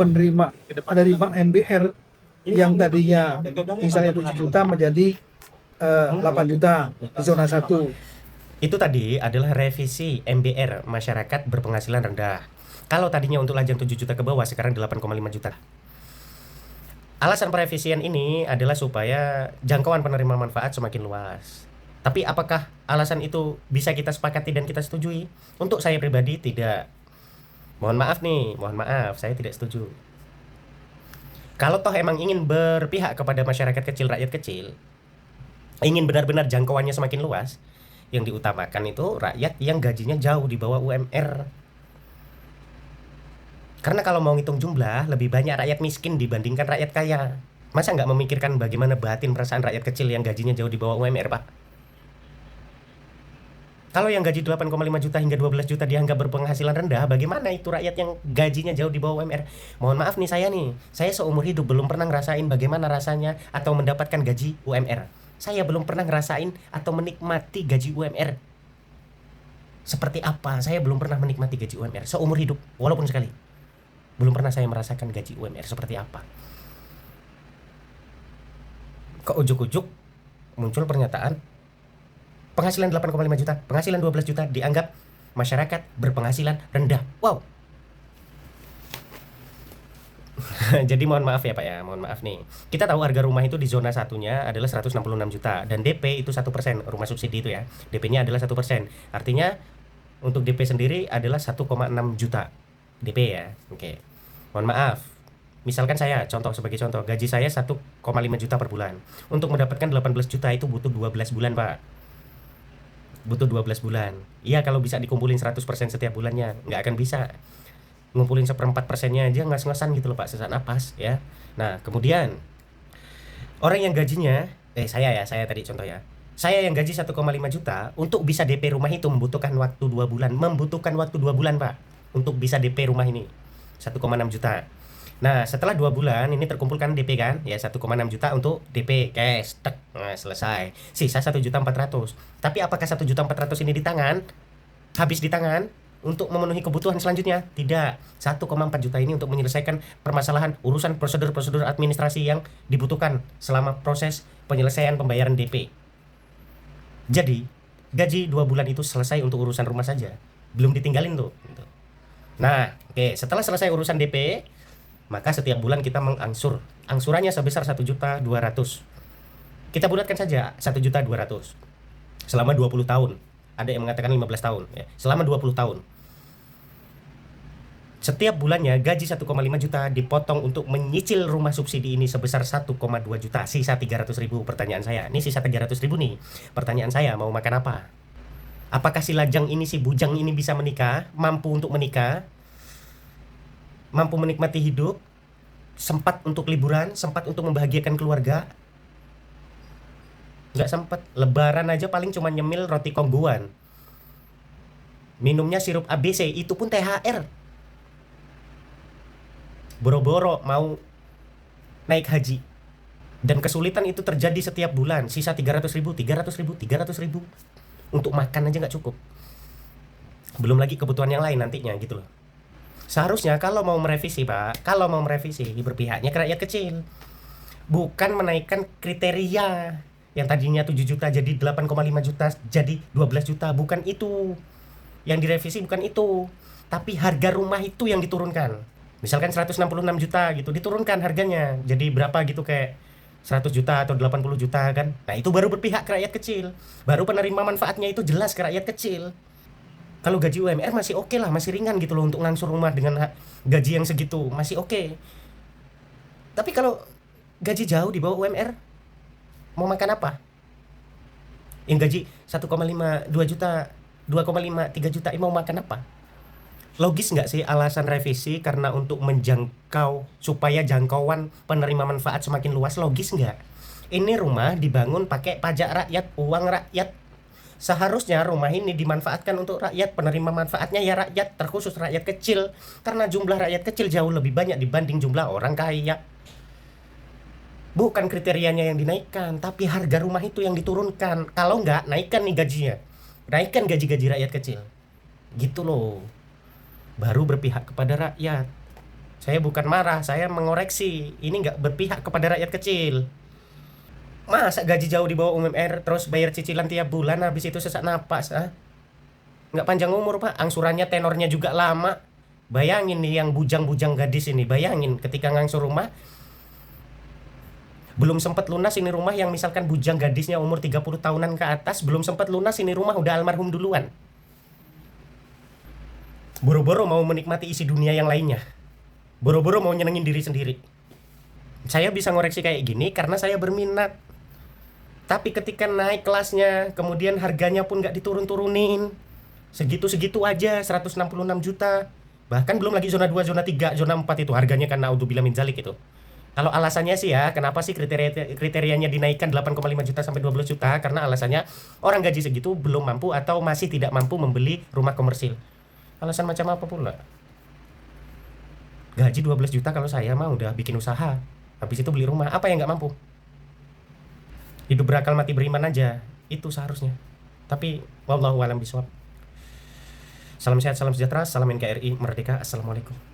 penerima MBR yang tadinya misalnya 7 juta menjadi 8 juta di zona 1. Itu tadi adalah revisi MBR, masyarakat berpenghasilan rendah. Kalau tadinya untuk lajang 7 juta ke bawah, sekarang 8,5 juta. Alasan perevisian ini adalah supaya jangkauan penerima manfaat semakin luas. Tapi apakah alasan itu bisa kita sepakati dan kita setujui? Untuk saya pribadi tidak. Mohon maaf, saya tidak setuju. Kalau toh emang ingin berpihak kepada masyarakat kecil, rakyat kecil, ingin benar-benar jangkauannya semakin luas, yang diutamakan itu rakyat yang gajinya jauh di bawah UMR. Karena kalau mau ngitung jumlah, lebih banyak rakyat miskin dibandingkan rakyat kaya. Masa nggak memikirkan bagaimana batin perasaan rakyat kecil yang gajinya jauh di bawah UMR, Pak? Kalau yang gaji 8,5 juta hingga 12 juta dianggap berpenghasilan rendah, bagaimana itu rakyat yang gajinya jauh di bawah UMR? Mohon maaf nih, saya seumur hidup belum pernah ngerasain bagaimana rasanya atau mendapatkan gaji UMR. Saya belum pernah ngerasain atau menikmati gaji UMR. Seperti apa? Saya belum pernah menikmati gaji UMR seumur hidup, walaupun sekali. Belum pernah saya merasakan gaji UMR seperti apa. Kok ujuk-ujuk muncul pernyataan penghasilan 8,5 juta, penghasilan 12 juta dianggap masyarakat berpenghasilan rendah. Wow. Jadi mohon maaf ya Pak ya, mohon maaf nih. Kita tahu harga rumah itu di zona satunya adalah 166 juta dan DP itu 1%, rumah subsidi itu ya. DP-nya adalah 1%. Artinya untuk DP sendiri adalah 1,6 juta DP ya. Oke. Mohon maaf. Misalkan saya sebagai contoh, gaji saya 1,5 juta per bulan. Untuk mendapatkan 18 juta itu butuh 12 bulan, Pak. Butuh 12 bulan. Iya, kalau bisa dikumpulin 100% setiap bulannya, nggak akan bisa. Ngumpulin 1/4%-nya aja ngas-ngasan gitu loh Pak, sesak napas ya. Nah, kemudian orang yang gajinya saya tadi contoh ya. Saya yang gaji 1,5 juta untuk bisa DP rumah itu membutuhkan waktu 2 bulan. Membutuhkan waktu 2 bulan, Pak, untuk bisa DP rumah ini. 1,6 juta. Nah, setelah 2 bulan ini terkumpulkan DP kan? Ya 1,6 juta untuk DP cash. Tek. Nah, selesai. Sisa 1.400.000. Tapi apakah 1.400.000 ini di tangan? Habis di tangan untuk memenuhi kebutuhan selanjutnya? Tidak. 1,4 juta ini untuk menyelesaikan permasalahan urusan prosedur-prosedur administrasi yang dibutuhkan selama proses penyelesaian pembayaran DP. Jadi, gaji 2 bulan itu selesai untuk urusan rumah saja. Belum ditinggalin tuh. Nah, oke, setelah selesai urusan DP, maka setiap bulan kita mengangsur. Angsurannya sebesar 1.200.000. Kita bulatkan saja 1.200.000. Selama 20 tahun. Ada yang mengatakan 15 tahun ya. Selama 20 tahun. Setiap bulannya gaji 1,5 juta dipotong untuk menyicil rumah subsidi ini sebesar 1,2 juta. Sisa 300.000. Pertanyaan saya, ini sisa 300.000 nih. Pertanyaan saya, mau makan apa? Apakah si lajang ini, si bujang ini bisa menikah? Mampu untuk menikah? Mampu menikmati hidup? Sempat untuk liburan? Sempat untuk membahagiakan keluarga? Nggak sempat. Lebaran aja paling cuma nyemil roti kongguan. Minumnya sirup ABC, itu pun THR. Boro-boro mau naik haji. Dan kesulitan itu terjadi setiap bulan. Sisa 300.000. Untuk makan aja nggak cukup. Belum lagi kebutuhan yang lain nantinya gitu loh. Seharusnya kalau mau merevisi Pak, berpihaknya ke rakyat kecil. Bukan menaikkan kriteria yang tadinya 7 juta jadi 8,5 juta jadi 12 juta. Bukan itu. Yang direvisi bukan itu. Tapi harga rumah itu yang diturunkan. Misalkan 166 juta gitu, diturunkan harganya. Jadi berapa gitu, kayak 100 juta atau 80 juta kan. Nah itu baru berpihak ke rakyat kecil. Baru penerima manfaatnya itu jelas ke rakyat kecil. Kalau gaji UMR masih oke lah, masih ringan gitu loh untuk ngangsur rumah dengan gaji yang segitu, masih oke. Tapi kalau gaji jauh di bawah UMR, mau makan apa? Yang gaji 1,5, 2 juta, 2,5, 3 juta, mau makan apa? Logis nggak sih alasan revisi karena untuk menjangkau, supaya jangkauan penerima manfaat semakin luas? Logis nggak? Ini rumah dibangun pakai pajak rakyat, uang rakyat. Seharusnya rumah ini dimanfaatkan untuk rakyat, penerima manfaatnya ya rakyat, terkhusus rakyat kecil. Karena jumlah rakyat kecil jauh lebih banyak dibanding jumlah orang kaya. Bukan kriterianya yang dinaikkan, tapi harga rumah itu yang diturunkan. Kalau nggak, naikkan nih gajinya. Naikkan gaji-gaji rakyat kecil. Gitu loh. Baru berpihak kepada rakyat. Saya bukan marah, saya mengoreksi. Ini nggak berpihak kepada rakyat kecil. Masa gaji jauh di bawah UMR terus bayar cicilan tiap bulan, habis itu sesak napas, ah? Nggak panjang umur, Pak. Angsurannya tenornya juga lama. Bayangin nih yang bujang-bujang gadis ini, bayangin ketika ngangsur rumah belum sempat lunas ini rumah, yang misalkan bujang gadisnya umur 30 tahunan ke atas belum sempat lunas ini rumah udah almarhum duluan. Boro-boro mau menikmati isi dunia yang lainnya. Boro-boro mau nyenengin diri sendiri. Saya bisa ngoreksi kayak gini karena saya berminat. Tapi ketika naik kelasnya, kemudian harganya pun nggak diturun-turunin, segitu-segitu aja, 166 juta. Bahkan belum lagi zona 2, zona 3, zona 4 itu harganya kan naudzubillah min dzalik itu. Kalau alasannya sih ya, kenapa sih kriterianya dinaikkan 8,5 juta sampai 12 juta? Karena alasannya orang gaji segitu belum mampu atau masih tidak mampu membeli rumah komersil. Alasan macam apa pula? Gaji 12 juta kalau saya mah udah bikin usaha. Habis itu beli rumah, apa yang nggak mampu? Hidup berakal mati beriman aja, itu seharusnya. Tapi wallahu a'lam bishawab. Salam sehat, salam sejahtera, salam NKRI Merdeka. Assalamualaikum.